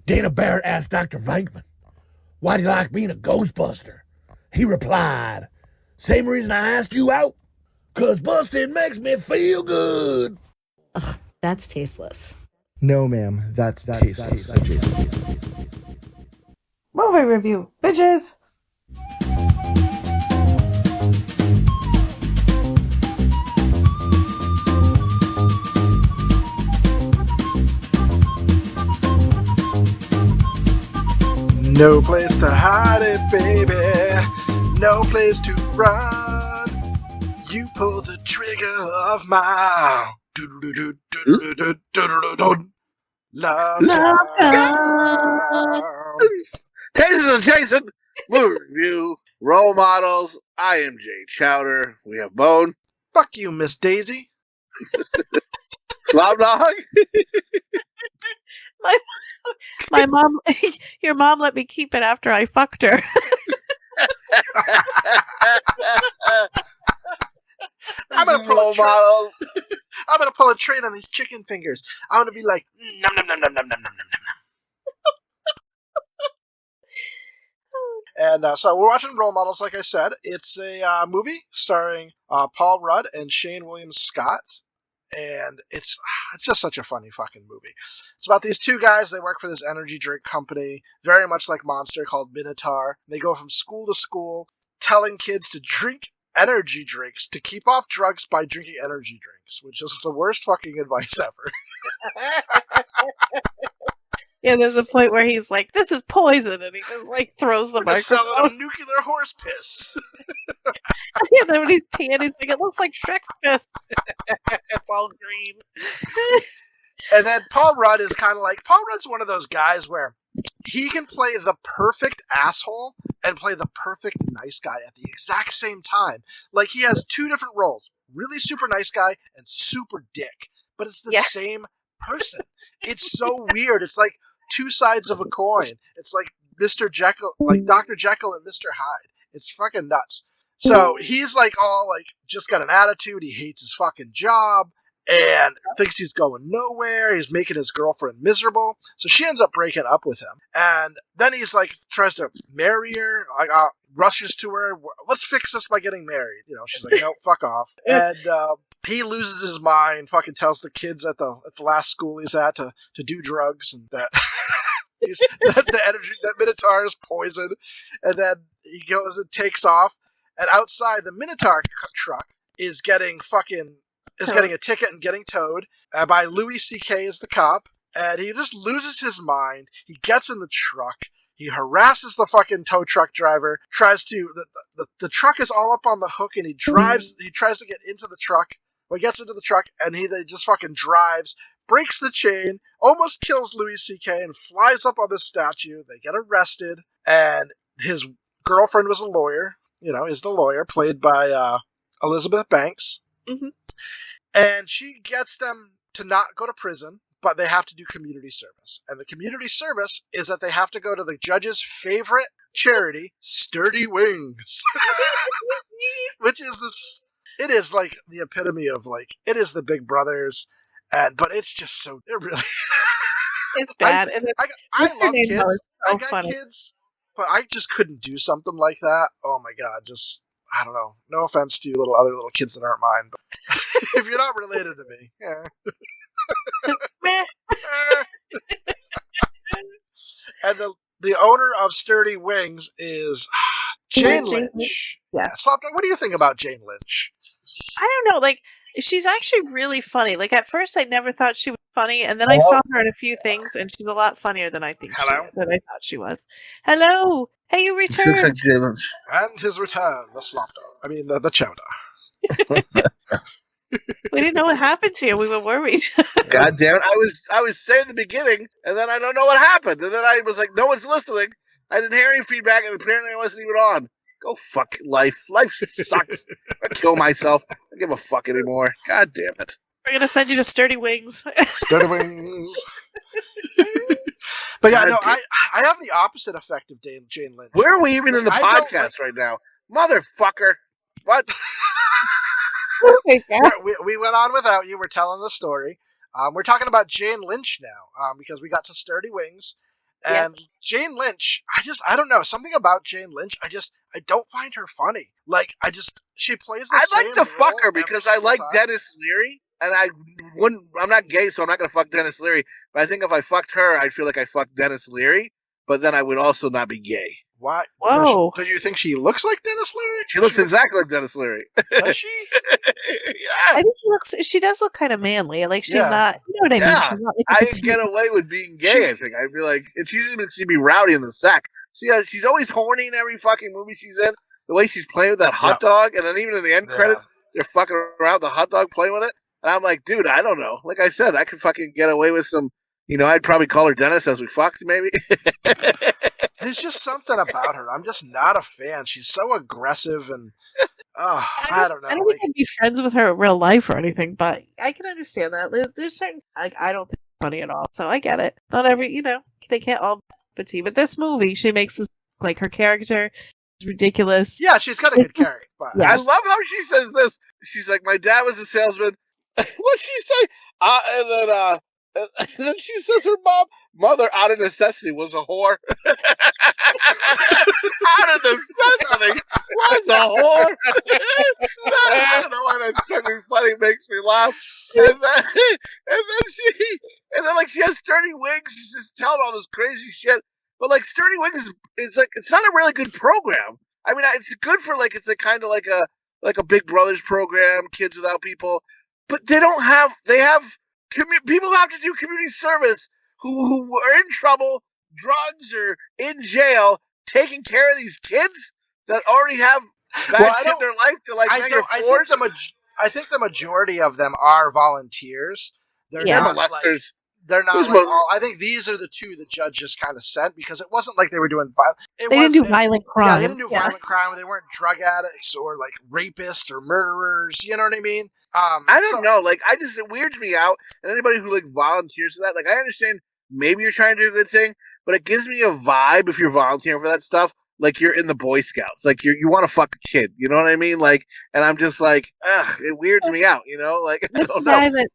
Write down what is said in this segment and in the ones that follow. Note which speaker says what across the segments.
Speaker 1: Dana Barrett asked Dr. Venkman, why do you like being a Ghostbuster? He replied, same reason I asked you out, 'cause busting makes me feel good.
Speaker 2: Ugh, that's tasteless.
Speaker 3: No, ma'am, that's tasteless.
Speaker 4: Movie review, bitches!
Speaker 5: No place to hide it, baby. No place to run. You pull the trigger of my love
Speaker 6: Jason, movie review, role models. I am Jay Chowder. We have Bone.
Speaker 5: Fuck you, Miss Daisy.
Speaker 6: Slopdog.
Speaker 4: My mom, your mom let me keep it after I fucked her.
Speaker 5: I'm gonna pull a train on these chicken fingers. I'm gonna be like, nom nom nom nom nom nom nom nom nom. And so we're watching Role Models, like I said. It's a movie starring Paul Rudd and Shane William Scott. And it's just such a funny fucking movie. It's about these two guys. They work for this energy drink company, very much like Monster, called Minotaur. They go from school to school telling kids to drink energy drinks to keep off drugs by drinking energy drinks, which is the worst fucking advice ever.
Speaker 4: Yeah, there's a point where he's like, this is poison, and he just like throws the microphone.
Speaker 5: Selling them nuclear horse piss.
Speaker 4: Yeah, then when he's peeing, he's like, it looks like Shrek's piss. It's all green.
Speaker 5: And then Paul Rudd is kind of like, Paul Rudd's one of those guys where he can play the perfect asshole and play the perfect nice guy at the exact same time. Like, he has two different roles. Really super nice guy and super dick. But it's the same person. It's so weird. It's like two sides of a coin. It's like Mr. Jekyll, like Dr. Jekyll and Mr. Hyde. It's fucking nuts. So he's like all like just got an attitude. He hates his fucking job and thinks he's going nowhere. He's making his girlfriend miserable. So she ends up breaking up with him. And then he's like tries to marry her. Rushes to her. Let's fix this by getting married. You know, she's like, no, fuck off. And he loses his mind. Fucking tells the kids at the last school he's at to do drugs and that. The energy, that Minotaur is poison. And then he goes and takes off. And outside, the Minotaur truck is getting a ticket and getting towed by Louis C.K. as the cop. And he just loses his mind. He gets in the truck. He harasses the fucking tow truck driver. The truck is all up on the hook, and he tries to get into the truck. Well, he gets into the truck, and he just fucking drives, breaks the chain, almost kills Louis C.K. and flies up on this statue. They get arrested, and his girlfriend was a lawyer. You know, is the lawyer, played by Elizabeth Banks. Mm-hmm. And she gets them to not go to prison, but they have to do community service. And the community service is that they have to go to the judge's favorite charity, Sturdy Wings. Which is this... It is like the epitome of like... It is the Big Brothers, but it's just so... It really...
Speaker 4: It's bad.
Speaker 5: I love kids.
Speaker 4: So
Speaker 5: I got
Speaker 4: funny.
Speaker 5: kids, but I just couldn't do something like that. Oh my god, just... I don't know. No offense to you other little kids that aren't mine, but if you're not related to me, And the owner of Sturdy Wings is Jane Lynch.
Speaker 4: Yeah.
Speaker 5: Slopdog, what do you think about Jane Lynch?
Speaker 4: I don't know. Like, she's actually really funny. Like, at first, I never thought she was funny, and then I saw her in a few things, and she's a lot funnier than I thought she was. Hello. Hey, you returned.
Speaker 6: Like Jay Lynch.
Speaker 5: And his return, the Slopdog. I mean, the Chowder.
Speaker 4: We didn't know what happened to you. We were worried.
Speaker 6: God damn it! I was saying the beginning, and then I don't know what happened, and then I was like, no one's listening. I didn't hear any feedback, and apparently I wasn't even on. Go fuck life. Life sucks. I kill myself. I don't give a fuck anymore. God damn it.
Speaker 4: We're gonna send you to Sturdy Wings.
Speaker 5: Sturdy Wings. But yeah, no, I have the opposite effect of Jane Lynch.
Speaker 6: Where are we even in the podcast right now? Motherfucker. What?
Speaker 5: We went on without you. We're telling the story. We're talking about Jane Lynch now because we got to Sturdy Wings. And Jane Lynch, I don't know, something about Jane Lynch. I don't find her funny. Like, she plays the same
Speaker 6: I'd like to fuck
Speaker 5: role
Speaker 6: her
Speaker 5: every
Speaker 6: because I
Speaker 5: single
Speaker 6: like
Speaker 5: time.
Speaker 6: Dennis Leary, and I'm not gay, so I'm not going to fuck Dennis Leary. But I think if I fucked her, I'd feel like I fucked Dennis Leary, but then I would also not be gay.
Speaker 5: Why?
Speaker 4: Whoa.
Speaker 5: Do you think she looks like Dennis Leary?
Speaker 6: She looks exactly like Dennis Leary.
Speaker 5: Does she?
Speaker 4: I think she does look kind of manly. Like, she's not, you know what I mean? She's not like a
Speaker 6: I'd
Speaker 4: petite-
Speaker 6: get away with being gay, I think. I'd be like, it's easy to be rowdy in the sack. See, she's always horny in every fucking movie she's in. The way she's playing with that hot dog, and then even in the end credits, they're fucking around with the hot dog playing with it. And I'm like, dude, I don't know. Like I said, I could fucking get away with some, I'd probably call her Dennis as we fucked, maybe.
Speaker 5: There's just something about her. I'm just not a fan. She's so aggressive and, I don't know.
Speaker 4: I don't think I'd be friends with her in real life or anything, but I can understand that. There's certain, like, I don't think it's funny at all, so I get it. Not every, they can't all be petite. But this movie, she makes this, like, her character is ridiculous.
Speaker 5: Yeah, she's got a good character. But
Speaker 6: I love how she says this. She's like, my dad was a salesman. What'd she say? And then she says her mother, out of necessity, was a whore. Out of necessity was a whore. I don't know why that struck me funny. It makes me laugh. And then like she has Sturdy Wings. She's just telling all this crazy shit. But like Sturdy Wings is like, it's not a really good program. I mean, it's good for like, it's like kind of like a Big Brothers program, Kids Without People. But they have people who have to do community service who are in trouble, drugs, or in jail, taking care of these kids that already have bad shit in their life to like make
Speaker 5: I think the majority of them are volunteers. They're not
Speaker 6: molesters.
Speaker 5: They're not like all. I think these are the two the judge just kind of sent because it wasn't like they were doing violent.
Speaker 4: They didn't do violent crime.
Speaker 5: Yeah, they didn't do violent crime. They weren't drug addicts or like rapists or murderers. You know what I mean?
Speaker 6: I don't know. Like, it weirds me out. And anybody who like volunteers for that, like, I understand maybe you're trying to do a good thing, but it gives me a vibe if you're volunteering for that stuff. Like you're in the Boy Scouts, like you want to fuck a kid, you know what I mean? Like, and I'm just like, it weirds me out, Like I don't know.
Speaker 4: Guy that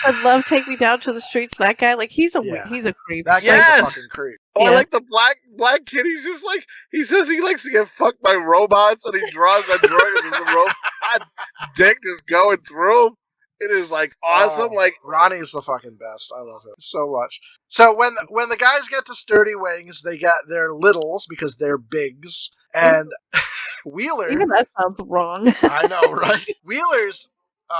Speaker 4: would love Take Me Down to the Streets. That guy, like he's a creep.
Speaker 5: That guy's a fucking creep.
Speaker 6: Oh, I like the black kid. He's just like, he says he likes to get fucked by robots, and he draws that drawing of the robot dick just going through him. It is like awesome. Like
Speaker 5: Ronnie's the fucking best. I love it so much. So when the guys get to Sturdy Wings, they got their littles because they're bigs, and Wheeler.
Speaker 4: Even that sounds wrong.
Speaker 5: I know, right? Wheeler's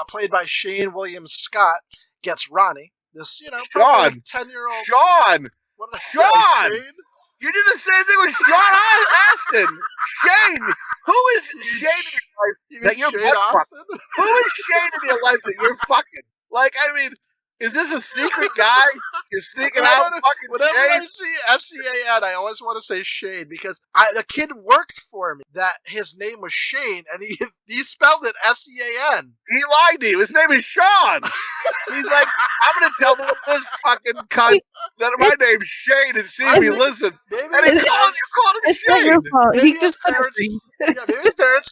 Speaker 5: played by Shane William Scott gets Ronnie. This probably like 10-year-old
Speaker 6: Sean.
Speaker 5: What did I
Speaker 6: Sean.
Speaker 5: say, Shane?
Speaker 6: You did the same thing with Sean Astin. Shane. Who is Shane in your life that you're fucking? Who is Shane in your life that you're fucking? Like, I mean, is this a secret guy? You're sneaking out fucking
Speaker 5: whenever
Speaker 6: Shane?
Speaker 5: I see SCAN, I always want to say Shane because the kid worked for me that his name was Shane and he spelled it SCAN.
Speaker 6: He lied to you. His name is Sean. He's like, I'm going to tell this fucking cunt that my name's Shane and see if he listens. And he called him Shane.
Speaker 4: He just
Speaker 5: maybe his parents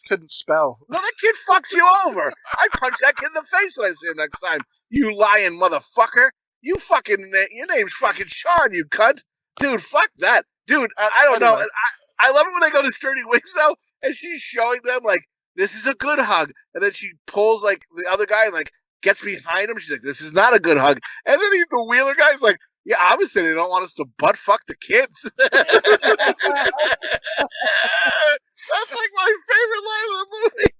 Speaker 5: couldn't spell.
Speaker 6: No, that kid fucks you over. I punch that kid in the face when I see him next time. You lying motherfucker. You fucking, your name's fucking Sean, you cunt. Dude, fuck that. Dude, I don't know. I love it when they go to Sturdy Wings, though, and she's showing them, like, this is a good hug. And then she pulls, like, the other guy and, like, gets behind him. She's like, this is not a good hug. And then the Wheeler guy's like, yeah, obviously they don't want us to butt fuck the kids. That's like my favorite line of the movie.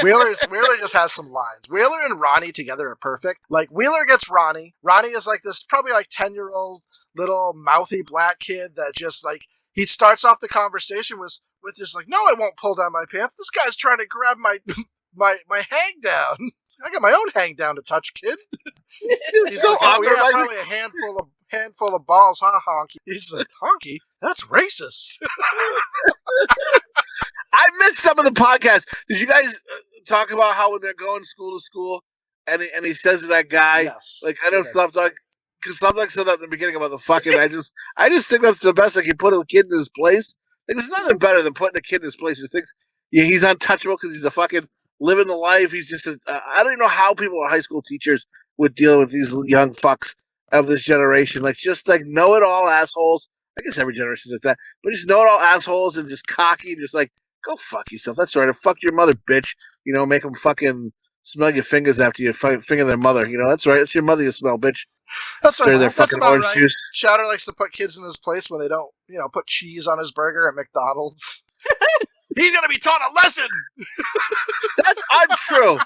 Speaker 5: Wheeler just has some lines. Wheeler and Ronnie together are perfect. Like, Wheeler gets Ronnie. Ronnie is like this probably like 10-year-old little mouthy black kid that just like, he starts off the conversation with just like, no, I won't pull down my pants. This guy's trying to grab my hang down. I got my own hang down to touch, kid. He's
Speaker 6: so
Speaker 5: like, oh yeah, probably a handful of balls, huh, honky? He's like, honky? That's racist.
Speaker 6: I missed some of the podcast. Did you guys talk about how when they're going school to school, and he says to that guy,
Speaker 5: yes,
Speaker 6: like, I know Slopdog, because Slopdog said that in the beginning about the fucking. I just think that's the best. Like, you put a kid in his place. Like, there's nothing better than putting a kid in his place who thinks he's untouchable because he's a fucking living the life. He's just I don't even know how people are high school teachers would deal with these young fucks of this generation. Like, just like know-it-all assholes. I guess every generation's like that. But just know-it-all assholes and just cocky and just like, go fuck yourself. That's right. Fuck your mother, bitch. You know, make them fucking smell your fingers after you finger their mother. You know, that's right. It's your mother you smell, bitch.
Speaker 5: That's right.
Speaker 6: Their
Speaker 5: That's
Speaker 6: fucking
Speaker 5: about
Speaker 6: orange
Speaker 5: right.
Speaker 6: juice.
Speaker 5: Chowder likes to put kids in his place when they don't, put cheese on his burger at McDonald's. He's gonna be taught a lesson.
Speaker 6: That's untrue.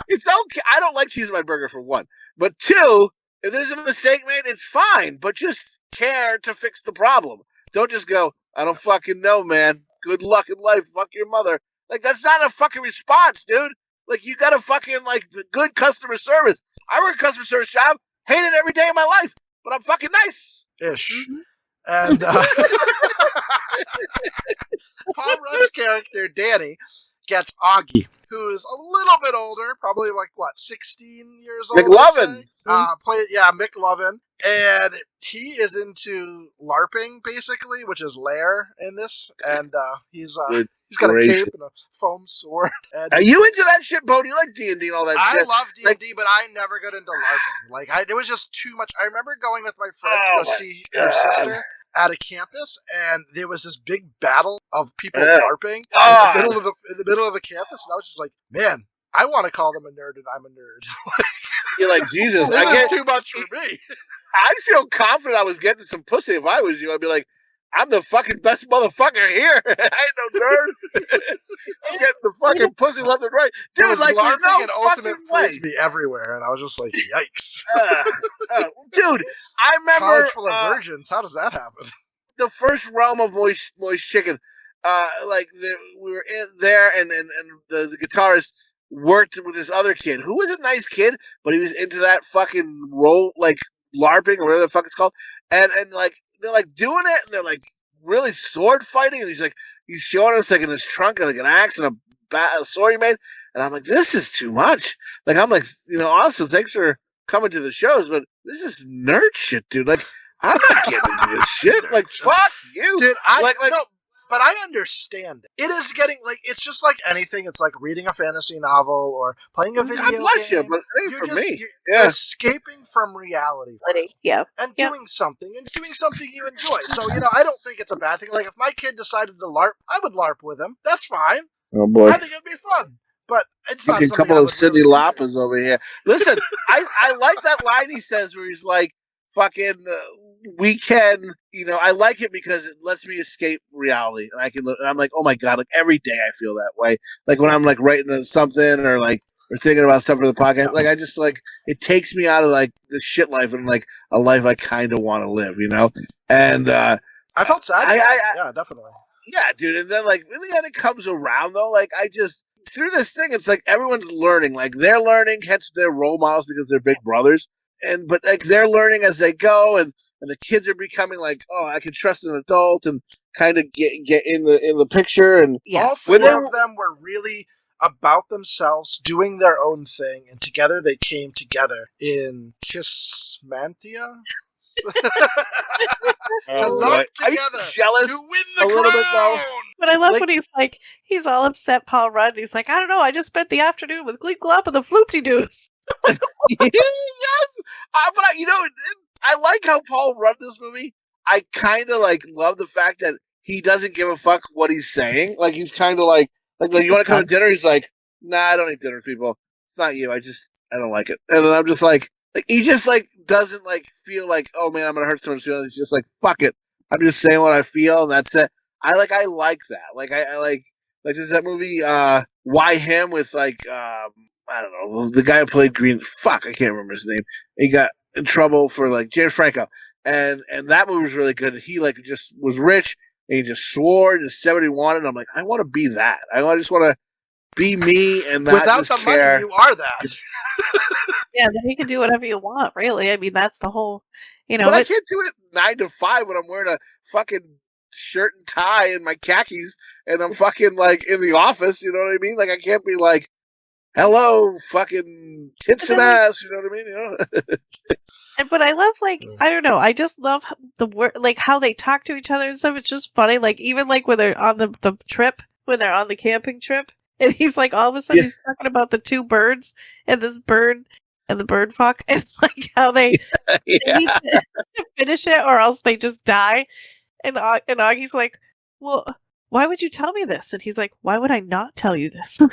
Speaker 6: It's okay. I don't like cheese on my burger, for one. But two, if there's a mistake made, it's fine. But just care to fix the problem. Don't just go, I don't fucking know, man. Good luck in life. Fuck your mother. Like, that's not a fucking response, dude. Like, you gotta fucking, like, good customer service. I work a customer service job. Hate it every day of my life. But I'm fucking nice.
Speaker 5: Ish. And Paul Rudd's character, Danny, gets Augie, who is a little bit older, probably like, 16 years old?
Speaker 6: McLovin.
Speaker 5: McLovin. And he is into LARPing, basically, which is lair in this. And he's got a cape and a foam sword. And
Speaker 6: are you into that shit, Bo? Do you like D&D and all that shit?
Speaker 5: I love D&D, but I never got into LARPing. Like, it was just too much. I remember going with my friend to go see her sister at a campus, and there was this big battle of people LARPing in the middle of the campus, and I was just like, man, I want to call them a nerd, and I'm a nerd.
Speaker 6: You're like, Jesus,
Speaker 5: this is too much for me.
Speaker 6: I'd feel confident I was getting some pussy if I was you. I'd be like, I'm the fucking best motherfucker here. I ain't no nerd. I'm getting the fucking pussy left and right. Dude, like, there's no fucking way.
Speaker 5: Me everywhere, and I was just like, yikes.
Speaker 6: Dude, I remember...
Speaker 5: College full of virgins, how does that happen?
Speaker 6: The first realm of Moist Chicken, we were in there, and the guitarist worked with this other kid, who was a nice kid, but he was into that fucking role, like, LARPing, or whatever the fuck it's called, and like, they're like doing it, and they're like really sword fighting, and he's showing us like in his trunk like an axe and a sword he made, and I'm like, this is too much. Like, I'm like, awesome, thanks for coming to the shows, but this is nerd shit, dude. Like, I'm not getting into this shit. Like, fuck you,
Speaker 5: dude.
Speaker 6: No,
Speaker 5: but I understand it. It is getting like, it's just like anything. It's like reading a fantasy novel or playing a video game.
Speaker 6: God bless you, but it ain't for me.
Speaker 5: You're escaping from reality.
Speaker 4: Yeah.
Speaker 5: And doing something you enjoy. So, I don't think it's a bad thing. Like, if my kid decided to LARP, I would LARP with him. That's fine.
Speaker 6: Oh, boy.
Speaker 5: I think it'd be fun. But it's not
Speaker 6: a couple of Sidney Lapas over here. Listen, I like that line he says where he's like, fucking, we can, I like it because it lets me escape reality. And I'm like, oh my God, like every day I feel that way. Like when I'm like writing something or thinking about something for the podcast, like I just like, it takes me out of like the shit life and like a life I kind of want to live, And,
Speaker 5: I felt sad. Yeah, definitely.
Speaker 6: Yeah, dude. And then like, in the end it comes around though. Like through this thing, it's like everyone's learning, like they're learning, hence they're role models because they're big brothers. But like they're learning as they go, and the kids are becoming like, oh, I can trust an adult and kind of get in the picture. And
Speaker 4: yes,
Speaker 5: all four of them were really about themselves, doing their own thing, and together they came together in Kissmanthia. To love together,
Speaker 6: jealous
Speaker 5: to win the crown.
Speaker 6: Bit, though.
Speaker 4: But I love when he's all upset, Paul Rudd. He's like, I don't know, I just spent the afternoon with Glee Glop and the Floopty-Doos.
Speaker 6: Yes, but I like how Paul Rudd this movie. I kind of like love the fact that he doesn't give a fuck what he's saying. Like he's kind of like you want to come to dinner? He's like, nah, I don't eat dinner with people. It's not you. I don't like it. And then I'm just like he just like doesn't like feel like, oh man, I'm gonna hurt someone's feelings. He's just like, fuck it. I'm just saying what I feel, and that's it. I like that. Like I like there's that movie Why Him with like I don't know, the guy who played Green. Fuck, I can't remember his name. He got in trouble for like James Franco, and that movie was really good. He like just was rich and he just swore and just said what he wanted. And I'm like, I want to be that. I just want to be me and not
Speaker 5: without
Speaker 6: just
Speaker 5: the
Speaker 6: care.
Speaker 5: Money, you are that.
Speaker 4: Yeah, then you can do whatever you want. Really, I mean, that's the whole. But
Speaker 6: I can't do it 9 to 5 when I'm wearing a fucking shirt and tie and my khakis and I'm fucking like in the office. You know what I mean? Like I can't be like, hello, fucking tits and ass. You know what I mean?
Speaker 4: But I love, like, I don't know. I just love the word, like how they talk to each other and stuff. It's just funny. Like even like when they're on the trip, when they're on the camping trip, and he's like all of a sudden he's talking about the two birds, and this bird and the bird fuck, and like how they need to finish it or else they just die. And Augie's like, well, why would you tell me this? And he's like, why would I not tell you this?
Speaker 6: Or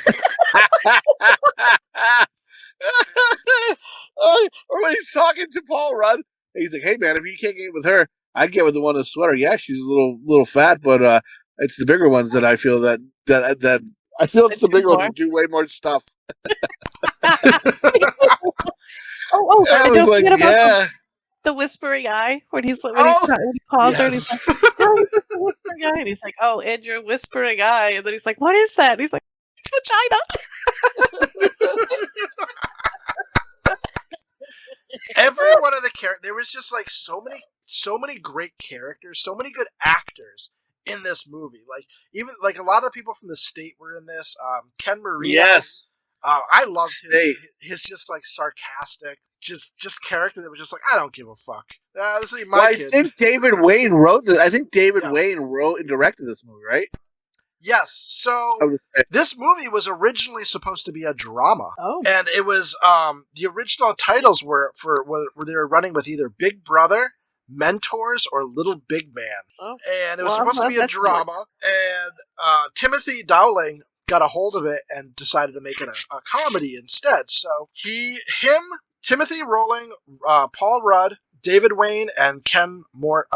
Speaker 6: when he's talking to Paul Rudd, he's like, "Hey man, if you can't get with her, I'd get with the one in the sweater. Yeah, she's a little fat, but it's the bigger ones that I feel that I feel it's the bigger ones that do way more stuff."
Speaker 4: Oh,
Speaker 6: I
Speaker 4: and
Speaker 6: was
Speaker 4: don't
Speaker 6: like,
Speaker 4: forget about
Speaker 6: yeah.
Speaker 4: the whispering eye when he calls her and he's like, oh, it's the whispering eye, and he's like, oh, and your whispering eye, and then he's like, what is that? And he's like, it's vagina.
Speaker 5: Every one of the characters, there was just like so many great characters, so many good actors in this movie. Like even like a lot of the people from the state were in this. Ken Marino.
Speaker 6: Yes.
Speaker 5: I loved his just like sarcastic, just character that was just like, I don't give a fuck. This is my kid.
Speaker 6: I think David Wayne wrote this. I think David Wayne wrote and directed this movie, right?
Speaker 5: Yes. So this movie was originally supposed to be a drama.
Speaker 4: Oh.
Speaker 5: And it was the original titles were they were running with either Big Brother, Mentors, or Little Big Man.
Speaker 4: Oh.
Speaker 5: And it was supposed to be a drama. And Timothy Dowling got a hold of it and decided to make it a comedy instead. So Timothy Rowling, Paul Rudd, David Wayne, and Ken Marino.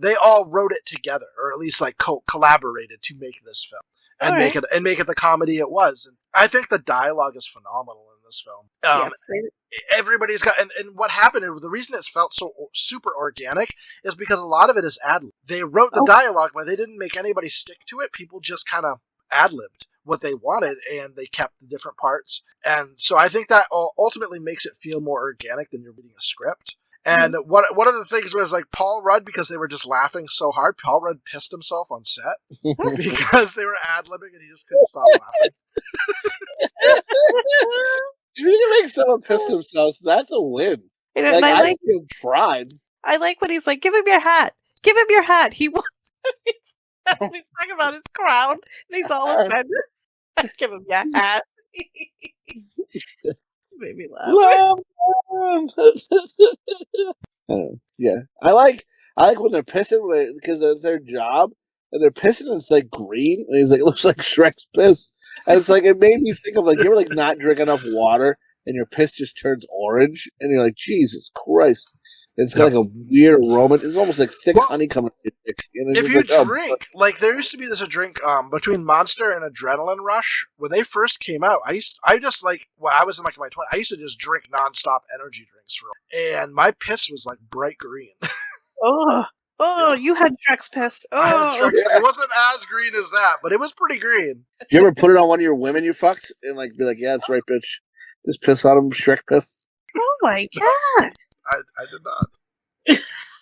Speaker 5: They all wrote it together, or at least like collaborated to make this film and make it the comedy it was. And I think the dialogue is phenomenal in this film.
Speaker 4: Yes.
Speaker 5: Everybody's got, and what happened, the reason it felt so super organic is because a lot of it is ad-lib. They wrote the dialogue, but they didn't make anybody stick to it. People just kind of ad-libbed what they wanted, and they kept the different parts. And so I think that ultimately makes it feel more organic than you're reading a script. And one of the things was like Paul Rudd, because they were just laughing so hard, Paul Rudd pissed himself on set because they were ad-libbing and he just couldn't stop laughing.
Speaker 6: If you can make someone piss themselves, that's a win.
Speaker 4: And
Speaker 6: I feel pride.
Speaker 4: I like when he's like, give him your hat. Give him your hat. He's talking about his crown, and he's all offended. Give him your hat. Made me laugh.
Speaker 6: Yeah, I like when they're pissing because it's their job, and they're pissing and it's like green, and he's like, it looks like Shrek's piss, and it's like, it made me think of like, you ever like not drink enough water and your piss just turns orange, and you're like, Jesus Christ. It's got like a weird aroma. It's almost like thick honey coming in your dick.
Speaker 5: If you drink, like there used to be this drink between Monster and Adrenaline Rush. When they first came out, I just like, when I was in like my 20s, I used to just drink nonstop energy drinks and my piss was like bright green.
Speaker 4: You had Shrek's piss.
Speaker 5: It wasn't as green as that, but it was pretty green.
Speaker 6: Did you ever put it on one of your women you fucked and like be like, yeah, that's right, bitch. Just piss on him, Shrek piss.
Speaker 4: Oh my god!
Speaker 5: I did not.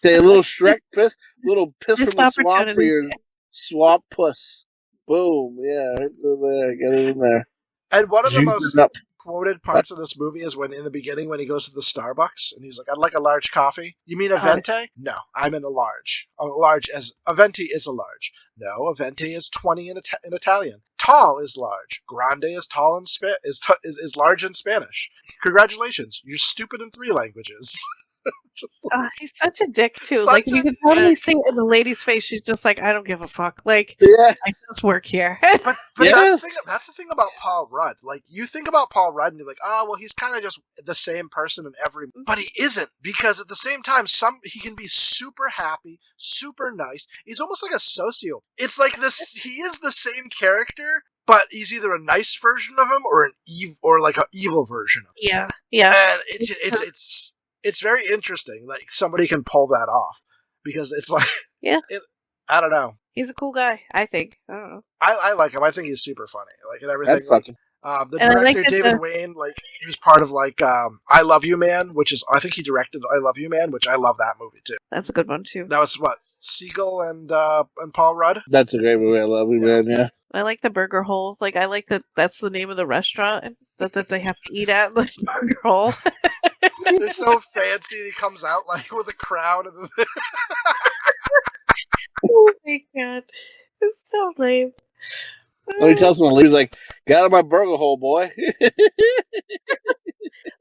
Speaker 6: Say a little Shrek piss, little piss from the swamp for your swamp puss. Boom! Yeah, right there. Get it in there.
Speaker 5: And one of the most quoted parts of this movie is when, in the beginning, when he goes to the Starbucks and he's like, "I'd like a large coffee." You mean a venti? No, I'm in a large. A venti is a large. No, a venti is 20 in Italian. Tall is large. Grande is tall is large in Spanish. Congratulations, you're stupid in 3 languages.
Speaker 4: He's such a dick too. Like you can totally see it in the lady's face. She's just like, I don't give a fuck. Like, I just work here.
Speaker 5: But that's the thing about Paul Rudd. Like, you think about Paul Rudd and you're like, oh well, he's kind of just the same person in every. But he isn't, because at the same time, he can be super happy, super nice. He's almost like a socio. It's like this. He is the same character, but he's either a nice version of him or like an evil version of him.
Speaker 4: Yeah.
Speaker 5: And it's very interesting. Like, somebody can pull that off, because it's like, I don't know.
Speaker 4: He's a cool guy, I think. I don't know.
Speaker 5: I like him. I think he's super funny. Like, and everything.
Speaker 6: That's
Speaker 5: like, the director, David Wayne, like, he was part of like I Love You Man, I think he directed I Love You Man, which I love that movie too.
Speaker 4: That's a good one too.
Speaker 5: That was what, Siegel and Paul Rudd.
Speaker 6: That's a great movie. I Love You Man. Yeah.
Speaker 4: I like the Burger Hole. Like, I like that's the name of the restaurant that they have to eat at. Like, Burger Hole.
Speaker 5: They're so fancy. He comes out like with a crown.
Speaker 4: Oh my god, it's so lame.
Speaker 6: And he tells him to leave. He's like, "Get out of my burger hole, boy."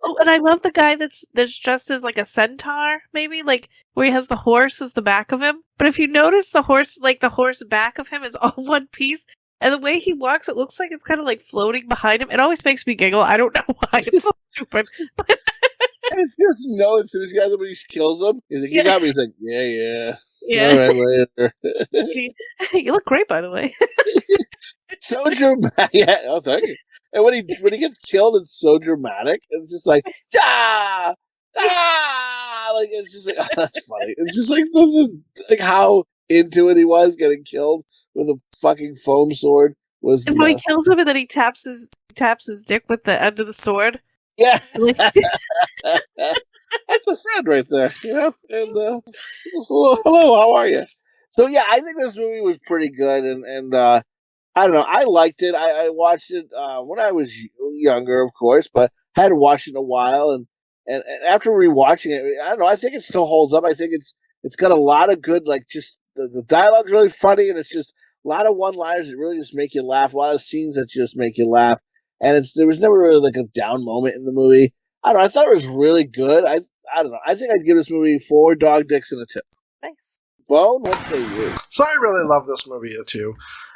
Speaker 4: Oh, and I love the guy that's dressed as like a centaur, maybe like where he has the horse as the back of him. But if you notice, the horse back of him is all one piece, and the way he walks, it looks like it's kind of like floating behind him. It always makes me giggle. I don't know why. It's so stupid. But
Speaker 6: And it's just as soon as he kills him, he's like, "You got me." He's like, "Yeah.
Speaker 4: Yeah.
Speaker 6: All right, later."
Speaker 4: You look great, by the way.
Speaker 6: So dramatic. Yeah, oh, thank you. And when he gets killed, it's so dramatic. It's just like, ah, like it's just like, oh, that's funny. It's just like how into it he was getting killed with a fucking foam sword was.
Speaker 4: And when he kills him, and then he taps his dick with the end of the sword.
Speaker 6: Yeah,
Speaker 4: Like,
Speaker 6: that's a friend right there, you know. And hello, how are you? So yeah, I think this movie was pretty good, and I don't know, I liked it. I watched it when I was younger, of course, but hadn't watched it in a while, and after rewatching it, I don't know, I think it still holds up. I think it's got a lot of good, like, just the dialogue's really funny, and it's just a lot of one-liners that really just make you laugh. A lot of scenes that just make you laugh. And there was never really like a down moment in the movie. I don't know. I thought it was really good. I don't know. I think I'd give this movie 4 dog dicks and a tip.
Speaker 4: nice.
Speaker 6: Bone, what say you?
Speaker 5: So I really love this movie too.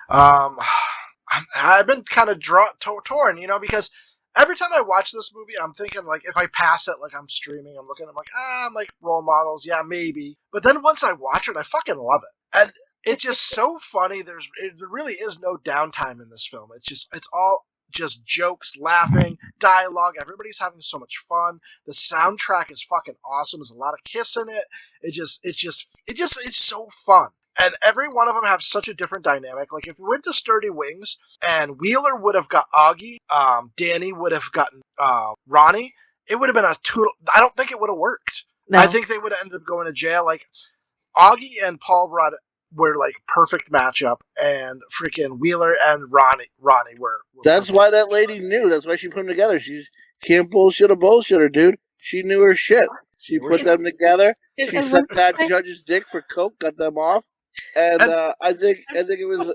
Speaker 5: I've been kind of torn, because every time I watch this movie, I'm thinking, like, if I pass it, like, I'm streaming, I'm looking, I'm like, I'm like, role models, yeah, maybe. But then once I watch it, I fucking love it. And it's just so funny. There really is no downtime in this film. It's all just jokes, laughing, dialogue. Everybody's having so much fun. The soundtrack is fucking awesome. There's a lot of kiss in it. It's so fun. And every one of them have such a different dynamic. Like, if we went to Sturdy Wings and Wheeler would have got Augie, Danny would have gotten Ronnie, it would have been I don't think it would have worked.
Speaker 4: No.
Speaker 5: I think they would have ended up going to jail. Like, Augie and Paul Rudd were like perfect matchup, and freaking Wheeler and Ronnie were
Speaker 6: That's why that lady knew. That's why she put them together. She can't bullshit a bullshitter, dude. She knew her shit. She put them together. She sucked that judge's dick for coke, got them off, and I think it was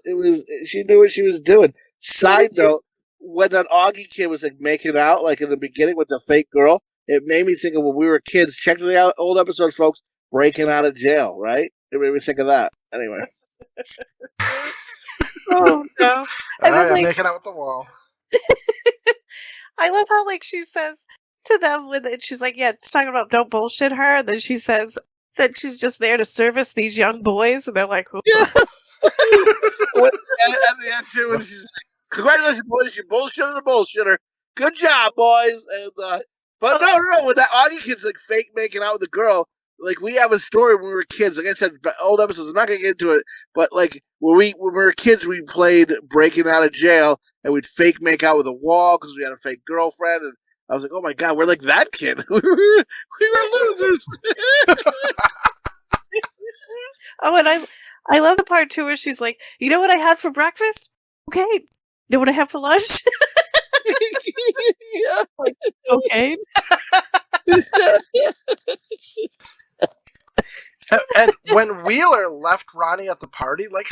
Speaker 6: she knew what she was doing. Side note: when that Augie kid was like making out, like in the beginning with the fake girl, it made me think of when we were kids. Check the old episodes, folks. Breaking out of jail, right? It made me think of that. Anyway.
Speaker 4: Oh no! And then,
Speaker 5: I'm making out with the wall.
Speaker 4: I love how, like, she says to them with it, she's like, "Yeah, just talking about don't bullshit her." And then she says that she's just there to service these young boys, and they're like, "Who?"
Speaker 6: Yeah. At the end too, and she's like, "Congratulations, boys! You bullshitted the bullshitter. Good job, boys!" And but no, when that Augie kid's like fake making out with the girl. Like, we have a story when we were kids. Like I said, old episodes. I'm not gonna get into it, but like when we were kids, we played breaking out of jail, and we'd fake make out with a wall because we had a fake girlfriend. And I was like, "Oh my god, we're like that kid. we were losers."
Speaker 4: Oh, and I love the part too where she's like, "You know what I had for breakfast? Okay. You know what I have for lunch?
Speaker 6: Yeah.
Speaker 4: Like, okay."
Speaker 5: And when Wheeler left Ronnie at the party, like,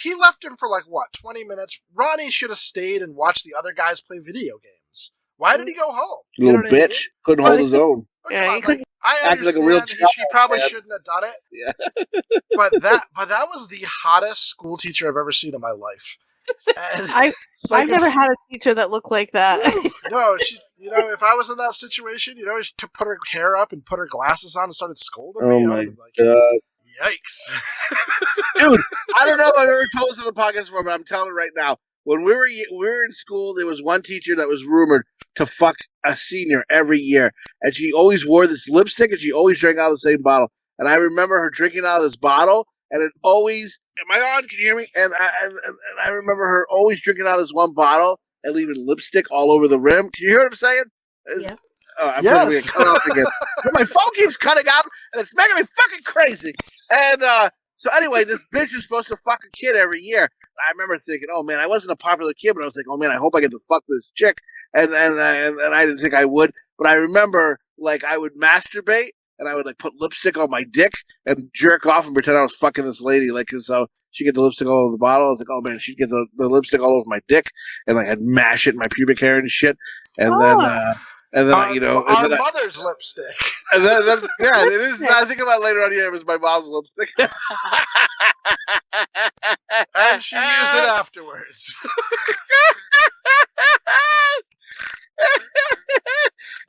Speaker 5: he left him for like, what, 20 minutes? Ronnie should have stayed and watched the other guys play video games. Why did he go home?
Speaker 6: Little bitch. Couldn't hold his own.
Speaker 4: Yeah,
Speaker 5: I
Speaker 6: acted
Speaker 5: understand
Speaker 6: like a real
Speaker 5: she probably shouldn't have done it.
Speaker 6: Yeah.
Speaker 5: But that was the hottest school teacher I've ever seen in my life. And,
Speaker 4: I've never had a teacher that looked like that.
Speaker 5: No, she, if I was in that situation, she put her hair up and put her glasses on and started scolding me.
Speaker 6: Oh my god!
Speaker 5: Yikes!
Speaker 6: Dude, I don't know if I've ever told this on the podcast before, but I'm telling it right now. When we were in school, there was one teacher that was rumored to fuck a senior every year, and she always wore this lipstick, and she always drank out of the same bottle. And I remember her drinking out of this bottle, and it always. Am I on? Can you hear me? And I remember her always drinking out of this one bottle and leaving lipstick all over the rim. Can you hear what I'm saying?
Speaker 4: Yeah.
Speaker 6: Oh, I'm
Speaker 5: yes.
Speaker 6: cut off again. But my phone keeps cutting out, and it's making me fucking crazy. And so anyway, this bitch was supposed to fuck a kid every year. I remember thinking, oh man, I wasn't a popular kid, but I was like, oh man, I hope I get to fuck this chick. And I didn't think I would, but I remember like I would masturbate. and I would like put lipstick on my dick and jerk off and pretend I was fucking this lady, like, cause she'd get the lipstick all over the bottle. I was like, oh man, she'd get the lipstick all over my dick, and like I'd mash it in my pubic hair and shit, and then
Speaker 5: mother's lipstick.
Speaker 6: And then yeah, it is. I think about it later on. Yeah, it was my mom's lipstick.
Speaker 5: And she used it afterwards.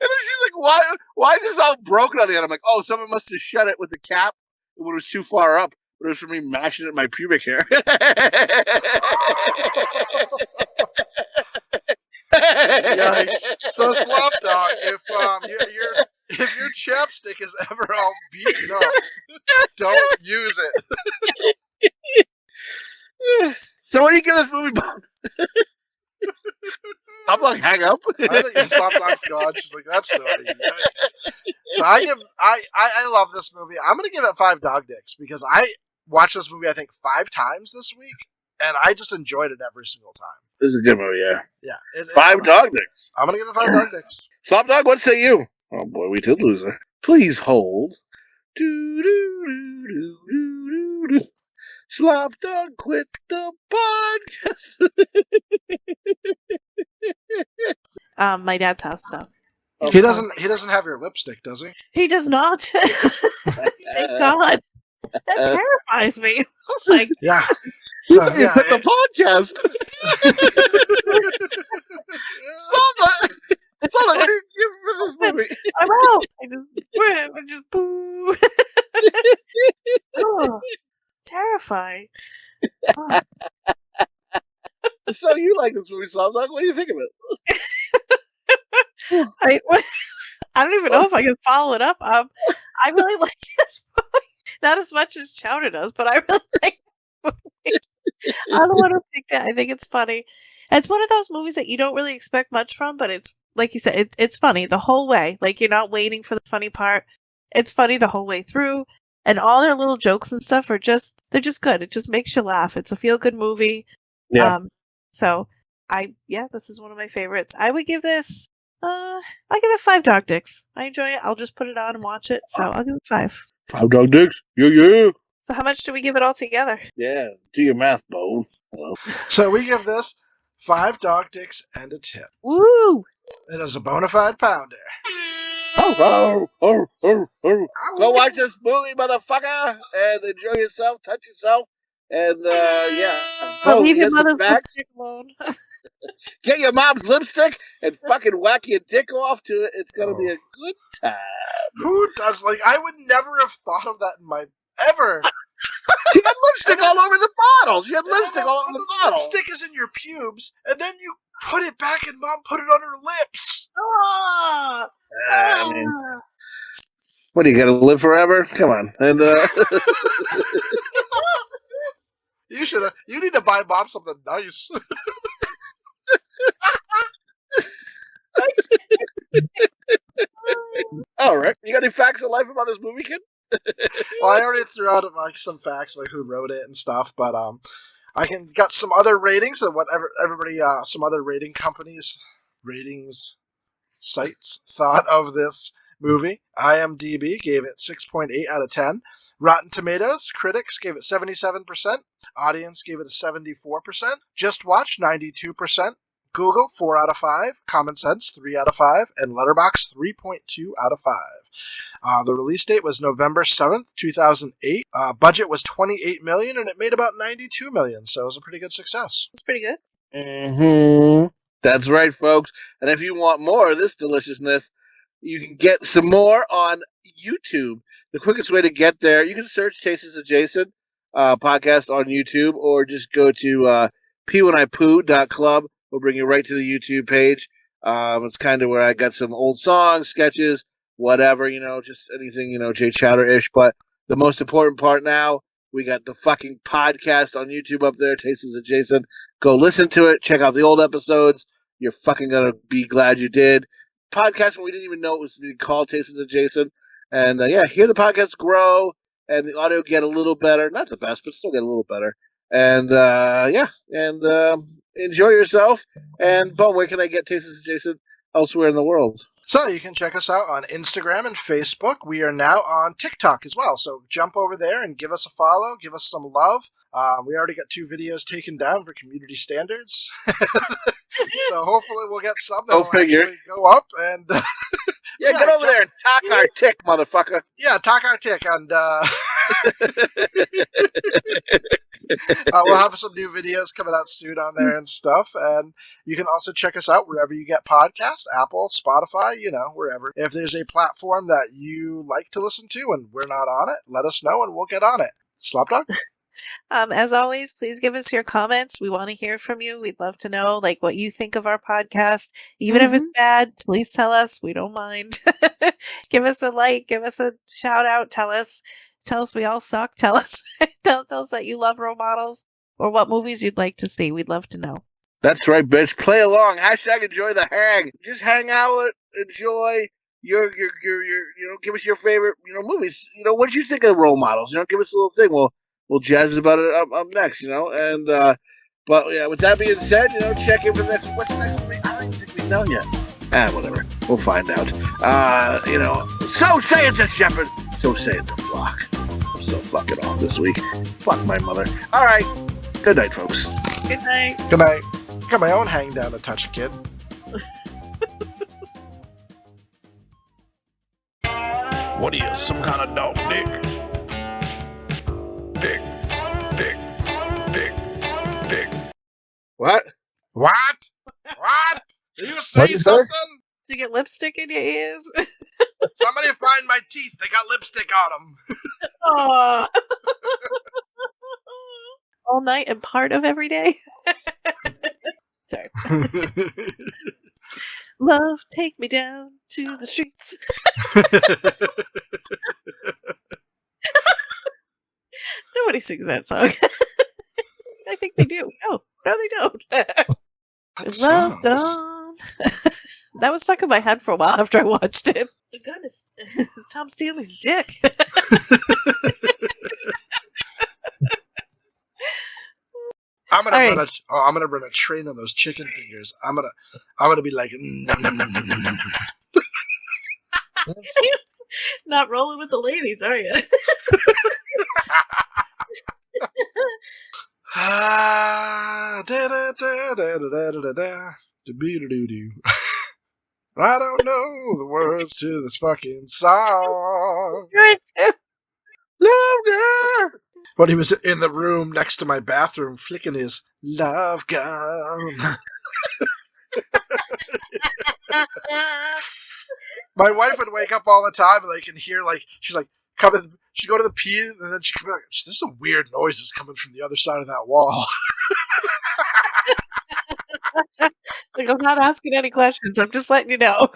Speaker 6: And then she's like, why is this all broken on the end? I'm like, oh, someone must have shut it with the cap when it was too far up. But it was for me mashing it in my pubic hair.
Speaker 5: Yikes. So Slopdog, if your chapstick is ever all beaten up, don't use it.
Speaker 6: So what do you give this movie, Bob? I'm like, hang up.
Speaker 5: I think Slopdog's gone. She's like, that's not it. So I love this movie. I'm gonna give it 5 dog dicks because I watched this movie I think 5 times this week, and I just enjoyed it every single time.
Speaker 6: This is a good movie, yeah.
Speaker 5: Yeah.
Speaker 6: 5 dog dicks.
Speaker 5: I'm gonna give it 5 dog dicks.
Speaker 6: Slopdog, what say you? Oh boy, we did lose her. Please hold. Slopdog quit the podcast.
Speaker 4: My dad's house, so.
Speaker 5: He doesn't have your lipstick, does he?
Speaker 4: He does not. Thank God. That terrifies me. Oh my God.
Speaker 5: Yeah. So, yeah,
Speaker 6: quit the podcast. Slopdog, what do you give for this movie?
Speaker 4: I'm out. I just boo. Oh, terrifying. Oh.
Speaker 6: So you like this movie, Slopdog? What do you think of it?
Speaker 4: I don't even know if I can follow it up. I really like this movie. Not as much as Chowder does, but I really like the movie. I'm the one who picked it. I think it's funny. It's one of those movies that you don't really expect much from, but it's, like you said, it's funny the whole way. Like, you're not waiting for the funny part. It's funny the whole way through. And all their little jokes and stuff they're just good. It just makes you laugh. It's a feel-good movie.
Speaker 6: Yeah.
Speaker 4: This is one of my favorites. I would give this, I give it 5 dog dicks. I enjoy it. I'll just put it on and watch it. So I'll give it 5.
Speaker 6: 5 dog dicks? Yeah.
Speaker 4: So how much do we give it all together?
Speaker 6: Yeah, do your math, Bo. Hello.
Speaker 5: So we give this 5 dog dicks and a tip.
Speaker 4: Woo!
Speaker 5: It is a bona fide pounder.
Speaker 6: Go watch this movie, motherfucker, and enjoy yourself, touch yourself, and
Speaker 4: But leave your mother's lipstick alone.
Speaker 6: Get your mom's lipstick and fucking whack your dick off to it. It's gonna be a good time.
Speaker 5: Who does, like, I would never have thought of that in my, ever.
Speaker 6: She had lipstick all over the bottle. She had lipstick all over the bottle.
Speaker 5: Lipstick is in your pubes, and then you put it back and Mom put it on her lips.
Speaker 6: I mean, what, are you gonna live forever? Come on. And
Speaker 5: you need to buy Mom something nice.
Speaker 6: all right, you got any facts of life about this movie, kid?
Speaker 5: Well, I already threw out like some facts, like who wrote it and stuff, but I got some other ratings of whatever everybody, some other ratings sites thought of this movie. IMDb gave it 6.8 out of 10. Rotten Tomatoes critics gave it 77%. Audience gave it a 74%. Just Watch 92%. Google 4 out of 5. Common Sense 3 out of 5, and Letterboxd 3.2 out of 5. The release date was November 7th, 2008. Budget was $28 million, and it made about $92 million, so it was a pretty good success.
Speaker 4: It's pretty good.
Speaker 6: Mm-hmm. That's right, folks. And if you want more of this deliciousness, you can get some more on YouTube. The quickest way to get there, you can search Tasteless Adjacent podcast on YouTube, or just go to p1ipoo.club. We'll bring you right to the YouTube page. It's kind of where I got some old songs, sketches, whatever, just anything, Jay Chowder-ish. But the most important part now, we got the fucking podcast on YouTube up there, Tasteless Adjacent. Go listen to it. Check out the old episodes. You're fucking going to be glad you did. Podcast when we didn't even know it was being called Tasteless Adjacent. And, hear the podcast grow and the audio get a little better. Not the best, but still get a little better. And, enjoy yourself. And, Bo, where can I get Tasteless Adjacent elsewhere in the world?
Speaker 5: So you can check us out on Instagram and Facebook. We are now on TikTok as well. So jump over there and give us a follow. Give us some love. We already got 2 videos taken down for community standards. So hopefully we'll get some that will actually go up. And
Speaker 6: yeah, get over there and talk our tick, motherfucker.
Speaker 5: Yeah, talk our tick. And we'll have some new videos coming out soon on there and stuff. And you can also check us out wherever you get podcasts, Apple, Spotify, wherever. If there's a platform that you like to listen to and we're not on it, let us know and we'll get on it. Slopdog?
Speaker 4: As always, please give us your comments. We want to hear from you. We'd love to know what you think of our podcast. Even if it's bad, please tell us. We don't mind. Give us a like, give us a shout out, tell us we all suck. Tell us that you love role models or what movies you'd like to see. We'd love to know.
Speaker 6: That's right, bitch. Play along. # enjoy the hang. Just hang out, enjoy your give us your favorite, movies. What did you think of role models? Give us a little thing. We'll jazz about it up next, and but yeah, with that being said, check in for the next. What's the next movie? I don't even think we know yet. Whatever. We'll find out. So say it to Shepherd. So say it to Flock. I'm so fucking off this week. Fuck my mother. All right. Good night, folks.
Speaker 4: Good night.
Speaker 5: Good night. Got my own hang down to touch a kid.
Speaker 1: What are you, some kind of dog dick? Dick.
Speaker 6: What?
Speaker 5: What? Did you say something?
Speaker 4: Did you get lipstick in your ears?
Speaker 5: Somebody find my teeth. They got lipstick on them.
Speaker 4: Aww. All night and part of every day? Sorry. Love, take me down to the streets. Nobody sings that song. I think they do. No, they don't. Love gone. That was stuck in my head for a while after I watched it. The gun is Tom Stanley's dick.
Speaker 5: I'm gonna run a train on those chicken fingers. I'm gonna be like nom nom nom nom nom nom.
Speaker 4: Not rolling with the ladies, are you?
Speaker 5: I don't know the words to this fucking song.
Speaker 6: Love gun.
Speaker 5: But he was in the room next to my bathroom flicking his love gun. My wife would wake up all the time and I can hear she's coming. She'd go to the pee and then she'd come back. There's some weird noises coming from the other side of that wall.
Speaker 4: I'm not asking any questions. I'm just letting you know.